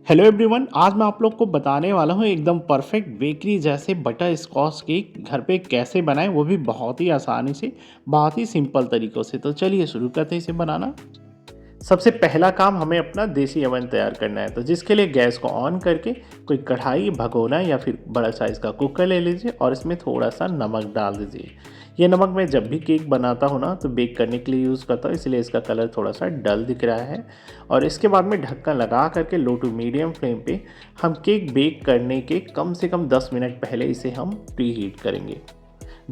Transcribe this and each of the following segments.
Hello everyone, आज मैं आप लोग को बताने वाला हूँ एकदम परफेक्ट बेकरी जैसे बटर स्कॉच केक घर पे कैसे बनाएं, वो भी बहुत ही आसानी से, बहुत ही सिंपल तरीक़ों से। तो चलिए शुरू करते हैं इसे बनाना। सबसे पहला काम हमें अपना देसी अवन तैयार करना है, तो जिसके लिए गैस को ऑन करके कोई कढ़ाई, भगोना या फिर बड़ा साइज़ का कुकर ले लीजिए और इसमें थोड़ा सा नमक डाल दीजिए। ये नमक मैं जब भी केक बनाता हूँ ना तो बेक करने के लिए यूज़ करता हूँ, इसलिए इसका कलर थोड़ा सा डल दिख रहा है। और इसके बाद में ढक्कन लगा करके लो टू मीडियम फ्लेम पे हम केक बेक करने के कम से कम 10 मिनट पहले इसे हम प्री हीट करेंगे।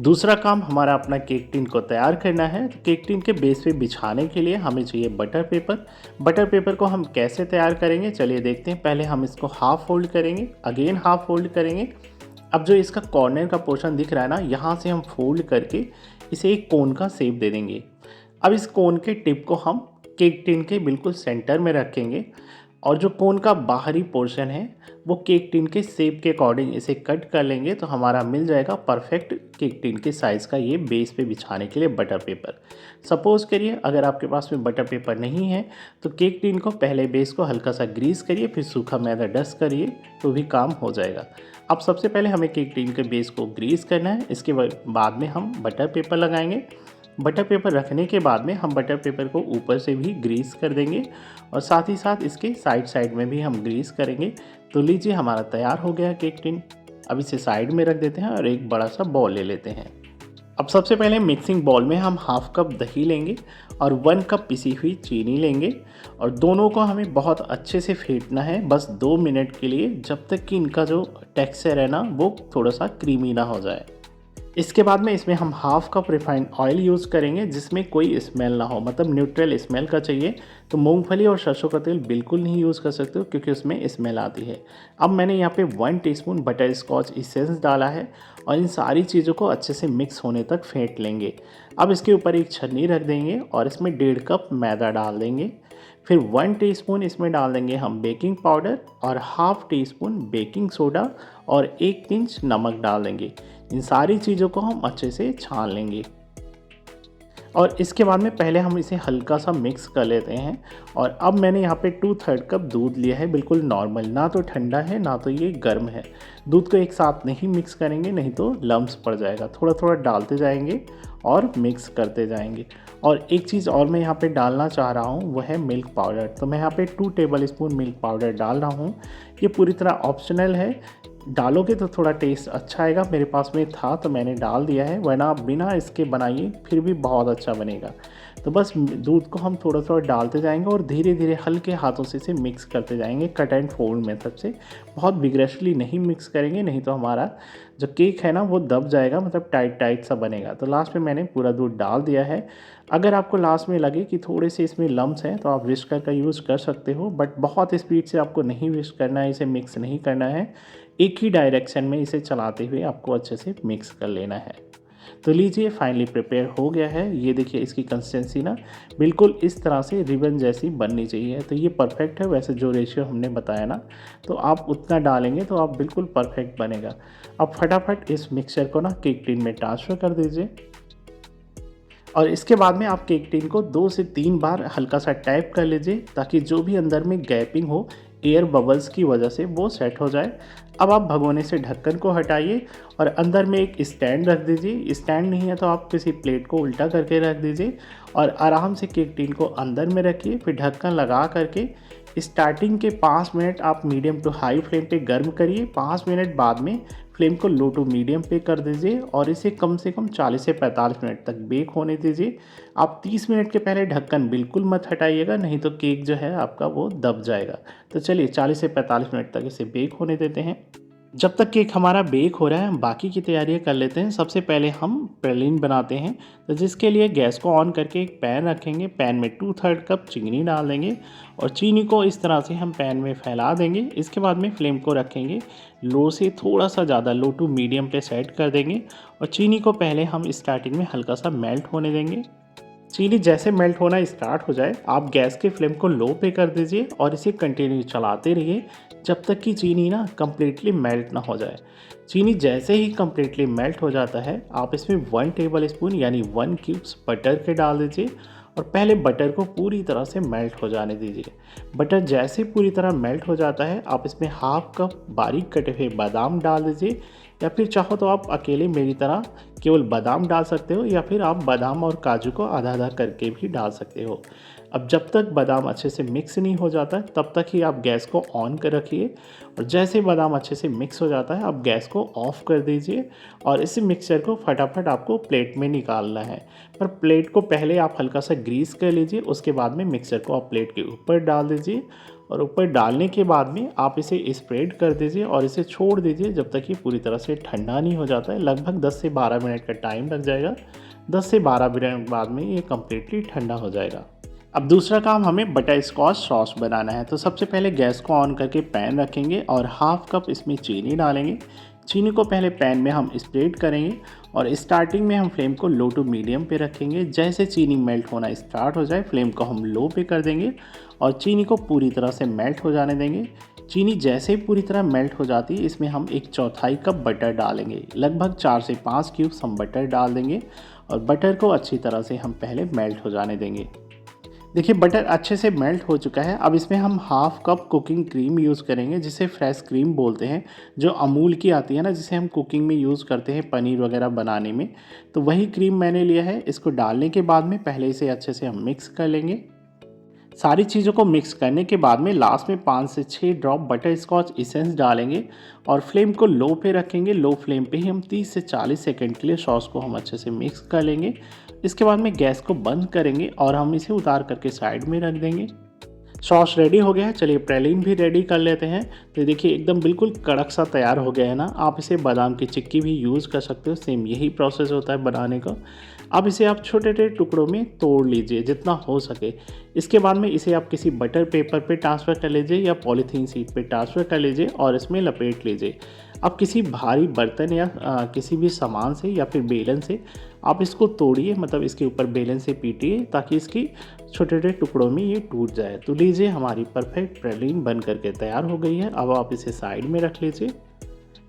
दूसरा काम हमारा अपना केक टिन को तैयार करना है। तो केक टिन के बेस पे बिछाने के लिए हमें चाहिए बटर पेपर। बटर पेपर को हम कैसे तैयार करेंगे चलिए देखते हैं। पहले हम इसको हाफ फोल्ड करेंगे, अगेन हाफ फोल्ड करेंगे। अब जो इसका कॉर्नर का पोर्शन दिख रहा है ना, यहाँ से हम फोल्ड करके इसे एक कोन का शेप दे देंगे। अब इस कोन के टिप को हम केक टिन के बिल्कुल सेंटर में रखेंगे और जो कोन का बाहरी पोर्शन है वो केक टिन के शेप के अकॉर्डिंग इसे कट कर लेंगे, तो हमारा मिल जाएगा परफेक्ट केक टिन के साइज़ का ये बेस पे बिछाने के लिए बटर पेपर। सपोज़ करिए अगर आपके पास में बटर पेपर नहीं है तो केक टिन को पहले बेस को हल्का सा ग्रीस करिए, फिर सूखा मैदा डस्ट करिए तो भी काम हो जाएगा। अब सबसे पहले हमें केक टिन के बेस को ग्रीस करना है, इसके बाद में हम बटर पेपर लगाएंगे। बटर पेपर रखने के बाद में हम बटर पेपर को ऊपर से भी ग्रीस कर देंगे और साथ ही साथ इसके साइड साइड में भी हम ग्रीस करेंगे। तो लीजिए हमारा तैयार हो गया केक टिन। अब इसे साइड में रख देते हैं और एक बड़ा सा बॉल ले लेते हैं। अब सबसे पहले मिक्सिंग बॉल में हम हाफ कप दही लेंगे और 1 कप पिसी हुई चीनी लेंगे और दोनों को हमें बहुत अच्छे से फेंटना है, बस 2 मिनट के लिए, जब तक कि इनका जो टेक्सचर है ना वो थोड़ा सा क्रीमी ना हो जाए। इसके बाद में इसमें हम half cup refined oil use करेंगे जिसमें कोई स्मेल ना हो, मतलब न्यूट्रल स्मेल का चाहिए। तो मूंगफली और सरसों का तेल बिल्कुल नहीं यूज़ कर सकते हो क्योंकि उसमें स्मेल आती है। अब मैंने यहाँ पे 1 टीस्पून बटर स्कॉच इसेंस डाला है और इन सारी चीज़ों को अच्छे से मिक्स होने तक फेंट लेंगे। अब इसके ऊपर एक छन्नी रख देंगे और इसमें 1.5 कप मैदा डाल देंगे। फिर 1 टीस्पून इसमें डाल देंगे हम बेकिंग पाउडर और half tea spoon baking soda और 1 पिंच नमक डाल देंगे। इन सारी चीज़ों को हम अच्छे से छान लेंगे और इसके बाद में पहले हम इसे हल्का सा मिक्स कर लेते हैं। और अब मैंने यहाँ पे 2/3 कप दूध लिया है, बिल्कुल नॉर्मल, ना तो ठंडा है ना तो ये गर्म है। दूध को एक साथ नहीं मिक्स करेंगे, नहीं तो लम्स पड़ जाएगा। थोड़ा थोड़ा डालते जाएंगे और मिक्स करते जाएंगे। और एक चीज़ और मैं यहाँ पे डालना चाह रहा हूँ वो है मिल्क पाउडर। तो मैं यहाँ पे 2 टेबल स्पून मिल्क पाउडर डाल रहा हूँ। ये पूरी तरह ऑप्शनल है, डालोगे तो थोड़ा टेस्ट अच्छा आएगा। मेरे पास में था तो मैंने डाल दिया है, वरना आप बिना इसके बनाइए फिर भी बहुत अच्छा बनेगा। तो बस दूध को हम थोड़ा थोड़ा डालते जाएंगे और धीरे धीरे हल्के हाथों से इसे मिक्स करते जाएंगे, कट एंड फोल्ड मेथड से। बहुत विग्रेसली नहीं मिक्स करेंगे, नहीं तो हमारा जो केक है ना वो दब जाएगा, मतलब टाइट टाइट सा बनेगा। तो लास्ट में मैंने पूरा दूध डाल दिया है। अगर आपको लास्ट में लगे कि थोड़े से इसमें लम्स हैं तो आप विस्कर का यूज़ कर सकते हो, बट बहुत स्पीड से आपको नहीं विस्क करना है, इसे मिक्स नहीं करना है। एक ही डायरेक्शन में इसे चलाते हुए आपको अच्छे से मिक्स कर लेना है। तो लीजिए फाइनली प्रिपेयर हो गया है। ये देखिए इसकी कंसिस्टेंसी ना बिल्कुल इस तरह से रिबन जैसी बननी चाहिए। तो ये परफेक्ट है, वैसे जो रेशियो हमने बताया ना तो आप उतना डालेंगे तो आप बिल्कुल परफेक्ट बनेगा। अब फटाफट इस मिक्सचर को ना केक टिन में ट्रांसफ़र कर दीजिए और इसके बाद में आप केक टिन को 2 से 3 बार हल्का सा टैप कर लीजिए ताकि जो भी अंदर में गैपिंग हो एयर बबल्स की वजह से वो सेट हो जाए। अब आप भगोने से ढक्कन को हटाइए और अंदर में एक स्टैंड रख दीजिए। स्टैंड नहीं है तो आप किसी प्लेट को उल्टा करके रख दीजिए और आराम से केक टिन को अंदर में रखिए। फिर ढक्कन लगा करके स्टार्टिंग के 5 मिनट आप मीडियम टू हाई फ्लेम पे गर्म करिए। 5 मिनट बाद में फ्लेम को लो टू मीडियम पे कर दीजिए और इसे कम से कम 40 से 45 मिनट तक बेक होने दीजिए। आप 30 मिनट के पहले ढक्कन बिल्कुल मत हटाइएगा, नहीं तो केक जो है आपका वो दब जाएगा। तो चलिए 40 से 45 मिनट तक इसे बेक होने देते हैं। जब तक केक हमारा बेक हो रहा है हम बाकी की तैयारियां कर लेते हैं। सबसे पहले हम प्रलीन बनाते हैं, तो जिसके लिए गैस को ऑन करके एक पैन रखेंगे। पैन में 2/3 कप चीनी डाल देंगे और चीनी को इस तरह से हम पैन में फैला देंगे। इसके बाद में फ्लेम को रखेंगे लो से थोड़ा सा ज़्यादा, लो टू मीडियम पे सेट कर देंगे और चीनी को पहले हम स्टार्टिंग में हल्का सा मेल्ट होने देंगे। चीनी जैसे मेल्ट होना स्टार्ट हो जाए आप गैस के फ्लेम को लो पे कर दीजिए और इसे कंटिन्यू चलाते रहिए जब तक कि चीनी ना कम्प्लीटली मेल्ट ना हो जाए। चीनी जैसे ही कम्प्लीटली मेल्ट हो जाता है आप इसमें 1 टेबल स्पून यानी 1 क्यूब्स बटर के डाल दीजिए और पहले बटर को पूरी तरह से मेल्ट हो जाने दीजिए। बटर जैसे पूरी तरह मेल्ट हो जाता है, आप इसमें हाफ कप बारीक कटे हुए बादाम डाल दीजिए, या फिर चाहो तो आप अकेले मेरी तरह केवल बादाम डाल सकते हो, या फिर आप बादाम और काजू को आधा आधा करके भी डाल सकते हो। अब जब तक बादाम अच्छे से मिक्स नहीं हो जाता तब तक ही आप गैस को ऑन कर रखिए, और जैसे बादाम अच्छे से मिक्स हो जाता है आप गैस को ऑफ कर दीजिए, और इस मिक्सचर को फटाफट आपको प्लेट में निकालना है। पर प्लेट को पहले आप हल्का सा ग्रीस कर लीजिए, उसके बाद में मिक्सचर को आप प्लेट के ऊपर डाल दीजिए, और ऊपर डालने के बाद में आप इसे स्प्रेड कर दीजिए और इसे छोड़ दीजिए जब तक ये पूरी तरह से ठंडा नहीं हो जाता है। लगभग 10 से 12 मिनट का टाइम लग जाएगा। 10 से 12 मिनट बाद में ये कम्प्लीटली ठंडा हो जाएगा। अब दूसरा काम, हमें बटर स्कॉच सॉस बनाना है। तो सबसे पहले गैस को ऑन करके पैन रखेंगे और हाफ कप इसमें चीनी डालेंगे। चीनी को पहले पैन में हम स्प्रेड करेंगे, और स्टार्टिंग में हम फ्लेम को लो टू मीडियम पे रखेंगे। जैसे चीनी मेल्ट होना स्टार्ट हो जाए फ्लेम को हम लो पे कर देंगे और चीनी को पूरी तरह से मेल्ट हो जाने देंगे। चीनी जैसे ही पूरी तरह मेल्ट हो जाती है, इसमें हम 1/4 कप बटर डालेंगे। लगभग 4 से 5 क्यूब्स हम बटर डाल देंगे, और बटर को अच्छी तरह से हम पहले मेल्ट हो जाने देंगे। देखिए बटर अच्छे से मेल्ट हो चुका है। अब इसमें हम half cup cooking cream use करेंगे, जिसे फ्रेश क्रीम बोलते हैं, जो अमूल की आती है ना, जिसे हम कुकिंग में यूज़ करते हैं पनीर वगैरह बनाने में। तो वही क्रीम मैंने लिया है। इसको डालने के बाद में पहले इसे अच्छे से हम मिक्स कर लेंगे। सारी चीज़ों को मिक्स करने के बाद में लास्ट में 5 से 6 ड्रॉप बटर स्कॉच इसेंस डालेंगे, और फ्लेम को लो पे रखेंगे। लो फ्लेम पे ही हम 30 से 40 सेकंड के लिए सॉस को हम अच्छे से मिक्स कर लेंगे। इसके बाद में गैस को बंद करेंगे और हम इसे उतार करके साइड में रख देंगे। सॉस रेडी हो गया है। चलिए प्रेलिन भी रेडी कर लेते हैं। तो देखिए एकदम बिल्कुल कड़क सा तैयार हो गया है ना। आप इसे बादाम की चिक्की भी यूज़ कर सकते हो, सेम यही प्रोसेस होता है बनाने का। अब इसे आप छोटे छोटे टुकड़ों में तोड़ लीजिए जितना हो सके। इसके बाद में इसे आप किसी बटर पेपर पे ट्रांसफ़र कर लीजिए या पॉलीथीन शीट पे ट्रांसफ़र कर लीजिए और इसमें लपेट लीजिए। अब किसी भारी बर्तन या किसी भी सामान से या फिर बेलन से आप इसको तोड़िए, मतलब इसके ऊपर बेलन से पीटिए ताकि इसकी छोटे छोटे टुकड़ों में ये टूट जाए। तो लीजिए हमारी परफेक्ट प्रेलिन बन करके तैयार हो गई है। अब आप इसे साइड में रख लीजिए।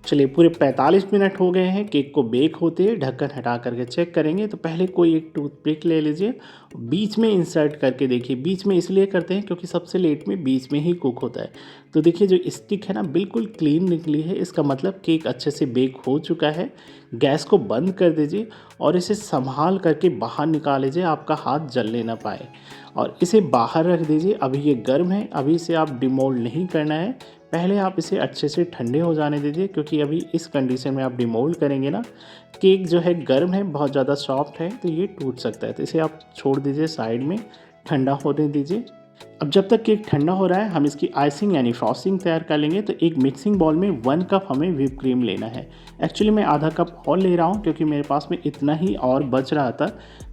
चलिए पूरे 45 मिनट हो गए हैं केक को बेक होते हैं। ढक्कन हटा करके चेक करेंगे। तो पहले कोई एक टूथपिक ले लीजिए, बीच में इंसर्ट करके देखिए। बीच में इसलिए करते हैं क्योंकि सबसे लेट में बीच में ही कुक होता है। तो देखिए जो स्टिक है ना बिल्कुल क्लीन निकली है, इसका मतलब केक अच्छे से बेक हो चुका है। गैस को बंद कर दीजिए और इसे संभाल करके बाहर निकाल लीजिए, आपका हाथ जलने ना पाए, और इसे बाहर रख दीजिए। अभी ये गर्म है, अभी इसे आप डिमोल्ड नहीं करना है। पहले आप इसे अच्छे से ठंडे हो जाने दीजिए, क्योंकि अभी इस कंडीशन में आप डिमोल्ड करेंगे ना, केक जो है गर्म है, बहुत ज़्यादा सॉफ्ट है, तो ये टूट सकता है। तो इसे आप छोड़ दीजिए साइड में, ठंडा होने दीजिए। अब जब तक केक ठंडा हो रहा है हम इसकी आइसिंग यानी फ्रॉस्टिंग तैयार कर लेंगे। तो एक मिक्सिंग बाउल में 1 कप हमें व्हिप क्रीम लेना है। एक्चुअली मैं आधा कप और ले रहा हूँ क्योंकि मेरे पास में इतना ही और बच रहा था,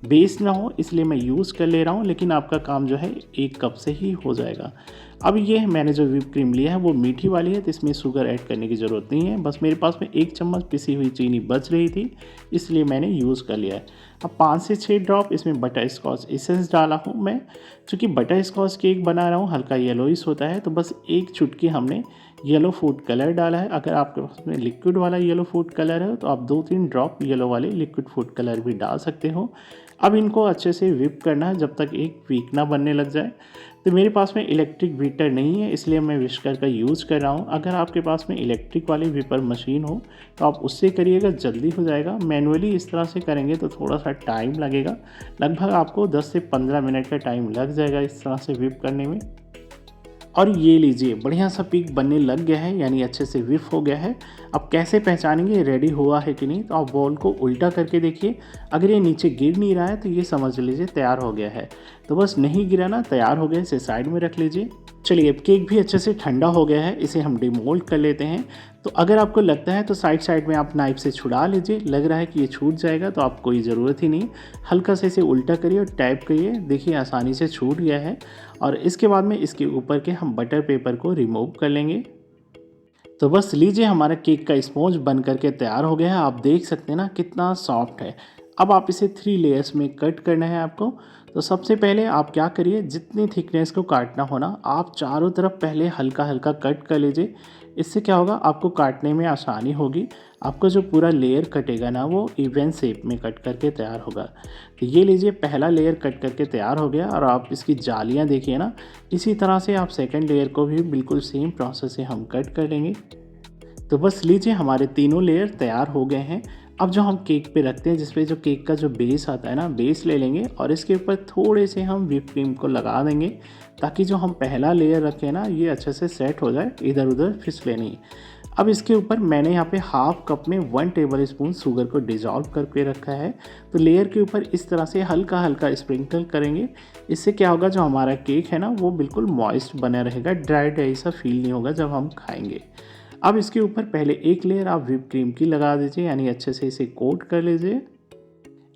बेस्ट ना हो इसलिए मैं यूज़ कर ले रहा हूँ, लेकिन आपका काम जो है 1 कप से ही हो जाएगा। अब ये मैंने जो व्हिप क्रीम लिया है वो मीठी वाली है, तो इसमें शुगर ऐड करने की ज़रूरत नहीं है। बस मेरे पास में 1 चम्मच पिसी हुई चीनी बच रही थी, इसलिए मैंने यूज़ कर लिया है। अब 5 से 6 ड्रॉप इसमें बटर स्कॉच एसेंस डाला हूँ मैं। चूँकि बटर स्कॉच केक बना रहा हूँ हल्का येलोइश होता है, तो बस 1 चुटकी हमने येलो फूड कलर डाला है। अगर आपके पास में लिक्विड वाला येलो फूड कलर है तो आप 2-3 ड्रॉप येलो वाले लिक्विड फूड कलर भी डाल सकते हो। अब इनको अच्छे से व्हिप करना है जब तक एक पीक ना बनने लग जाए। तो मेरे पास में इलेक्ट्रिक बीटर नहीं है, इसलिए मैं विस्कर का यूज़ कर रहा हूँ। अगर आपके पास में इलेक्ट्रिक वाली व्हिपर मशीन हो तो आप उससे करिएगा, जल्दी हो जाएगा। मैनुअली इस तरह से करेंगे तो थोड़ा सा टाइम लगेगा, लगभग आपको 10 से 15 मिनट का टाइम लग जाएगा इस तरह से व्हिप करने में। और ये लीजिए बढ़िया सा पीक बनने लग गया है, यानी अच्छे से व्हिप हो गया है। अब कैसे पहचानेंगे रेडी हुआ है कि नहीं, तो आप बॉल को उल्टा करके देखिए। अगर ये नीचे गिर नहीं रहा है तो ये समझ लीजिए तैयार हो गया है। तो बस नहीं गिरा ना, तैयार हो गया, इसे साइड में रख लीजिए। चलिए अब केक भी अच्छे से ठंडा हो गया है, इसे हम डिमोल्ड कर लेते हैं। तो अगर आपको लगता है तो साइड साइड में आप नाइफ से छुड़ा लीजिए, लग रहा है कि ये छूट जाएगा तो आप कोई ज़रूरत ही नहीं, हल्का से इसे उल्टा करिए और टैप करिए। देखिए आसानी से छूट गया है। और इसके बाद में इसके ऊपर के हम बटर पेपर को रिमूव कर लेंगे। तो बस लीजिए हमारा केक का स्पॉन्ज बन करके तैयार हो गया है। आप देख सकते हैं ना कितना सॉफ्ट है। अब आप इसे 3 लेयर्स में कट करना है आपको। तो सबसे पहले आप क्या करिए, जितनी थिकनेस को काटना हो ना, आप चारों तरफ पहले हल्का हल्का कट कर लीजिए। इससे क्या होगा, आपको काटने में आसानी होगी। आपका जो पूरा लेयर कटेगा ना, वो इवन शेप में कट करके तैयार होगा। तो ये लीजिए, पहला लेयर कट करके तैयार हो गया। और आप इसकी जालियाँ देखिए ना, इसी तरह से आप सेकेंड लेयर को भी बिल्कुल सेम प्रोसेस से हम कट कर लेंगे। तो बस लीजिए, हमारे तीनों लेयर तैयार हो गए हैं। अब जो हम केक पे रखते हैं, जिसपे जो केक का जो बेस आता है ना, बेस ले लेंगे और इसके ऊपर थोड़े से हम व्हिप क्रीम को लगा देंगे, ताकि जो हम पहला लेयर रखें ना, ये अच्छे से सेट हो जाए, इधर उधर फिसले नहीं। अब इसके ऊपर मैंने यहाँ पे हाफ कप में 1 टेबल स्पून शुगर को डिज़ोल्व करके रखा है। तो लेयर के ऊपर इस तरह से हल्का हल्का स्प्रिंकल करेंगे। इससे क्या होगा, जो हमारा केक है ना, वो बिल्कुल मॉइस्ट बना रहेगा, ड्राई ड्राई सा फील नहीं होगा जब हम खाएंगे। अब इसके ऊपर पहले एक लेयर आप व्हिप क्रीम की लगा दीजिए, यानी अच्छे से इसे कोट कर लीजिए।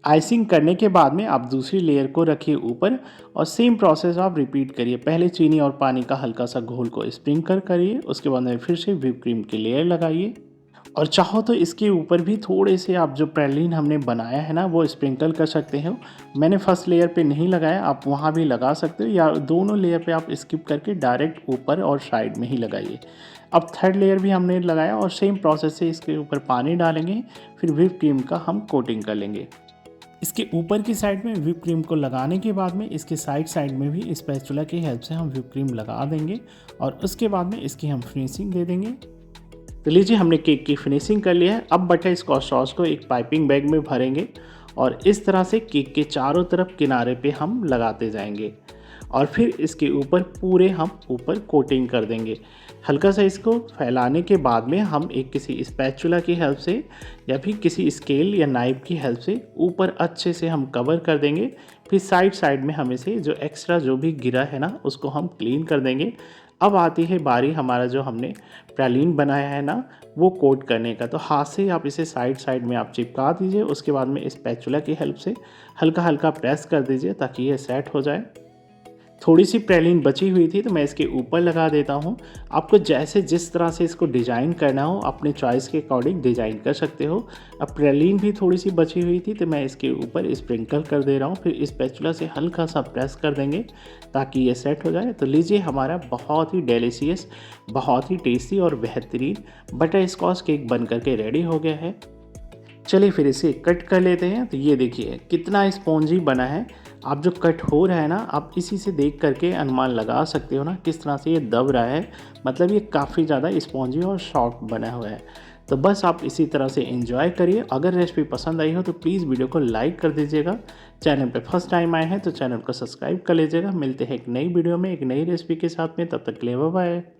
आइसिंग करने के बाद में आप दूसरी लेयर को रखिए ऊपर और सेम प्रोसेस आप रिपीट करिए। पहले चीनी और पानी का हल्का सा घोल को स्प्रिंकल करिए, उसके बाद में फिर से व्हिप क्रीम की लेयर लगाइए। और चाहो तो इसके ऊपर भी थोड़े से आप जो प्रैलीन हमने बनाया है ना, वो स्प्रिंकल कर सकते हो। मैंने फर्स्ट लेयर पे नहीं लगाया, आप वहाँ भी लगा सकते हो, या दोनों लेयर पे आप स्किप करके डायरेक्ट ऊपर और साइड में ही लगाइए। अब थर्ड लेयर भी हमने लगाया और सेम प्रोसेस से इसके ऊपर पानी डालेंगे, फिर व्हिप क्रीम का हम कोटिंग कर लेंगे। इसके ऊपर की साइड में व्हिप क्रीम को लगाने के बाद में इसके साइड में भी स्पैचुला की हेल्प से हम व्हिप क्रीम लगा देंगे और उसके बाद में इसकी हम फिनिशिंग दे देंगे। तो लीजिए, हमने केक की फिनिशिंग कर लिया है। अब बटर स्कॉच सॉस को एक पाइपिंग बैग में भरेंगे और इस तरह से केक के चारों तरफ किनारे पे हम लगाते जाएंगे और फिर इसके ऊपर पूरे हम ऊपर कोटिंग कर देंगे। हल्का सा इसको फैलाने के बाद में हम एक किसी स्पैचुला की हेल्प से या फिर किसी स्केल या नाइफ की हेल्प से ऊपर अच्छे से हम कवर कर देंगे। फिर साइड में हमें से जो एक्स्ट्रा जो भी गिरा है ना, उसको हम क्लीन कर देंगे। अब आती है बारी हमारा जो हमने प्रैलीन बनाया है ना, वो कोट करने का। तो हाथ से आप इसे साइड में आप चिपका दीजिए, उसके बाद में स्पैचुला की हेल्प से हल्का हल्का प्रेस कर दीजिए ताकि ये सेट हो जाए। थोड़ी सी प्रैलीन बची हुई थी तो मैं इसके ऊपर लगा देता हूँ। आपको जैसे जिस तरह से इसको डिज़ाइन करना हो, अपने चॉइस के अकॉर्डिंग डिज़ाइन कर सकते हो। अब प्रैलीन भी थोड़ी सी बची हुई थी तो मैं इसके ऊपर स्प्रिंकल कर दे रहा हूँ, फिर स्पैचुला से हल्का सा प्रेस कर देंगे ताकि ये सेट हो जाए। तो लीजिए, हमारा बहुत ही डिलीशियस, बहुत ही टेस्टी और बेहतरीन बटर स्कॉच केक बन करके रेडी हो गया है। चलिए फिर इसे कट कर लेते हैं। तो ये देखिए कितना स्पॉन्जी बना है। आप जो कट हो रहा है ना, आप इसी से देख करके अनुमान लगा सकते हो ना किस तरह से ये दब रहा है। मतलब ये काफ़ी ज़्यादा स्पॉन्जी और सॉफ्ट बना हुआ है। तो बस आप इसी तरह से एंजॉय करिए। अगर रेसिपी पसंद आई हो तो प्लीज़ वीडियो को लाइक कर दीजिएगा। चैनल पे फर्स्ट टाइम आए हैं तो चैनल को सब्सक्राइब कर लीजिएगा। मिलते हैं एक नई वीडियो में एक नई रेसिपी के साथ में, तब तक के लिए बाय बाय।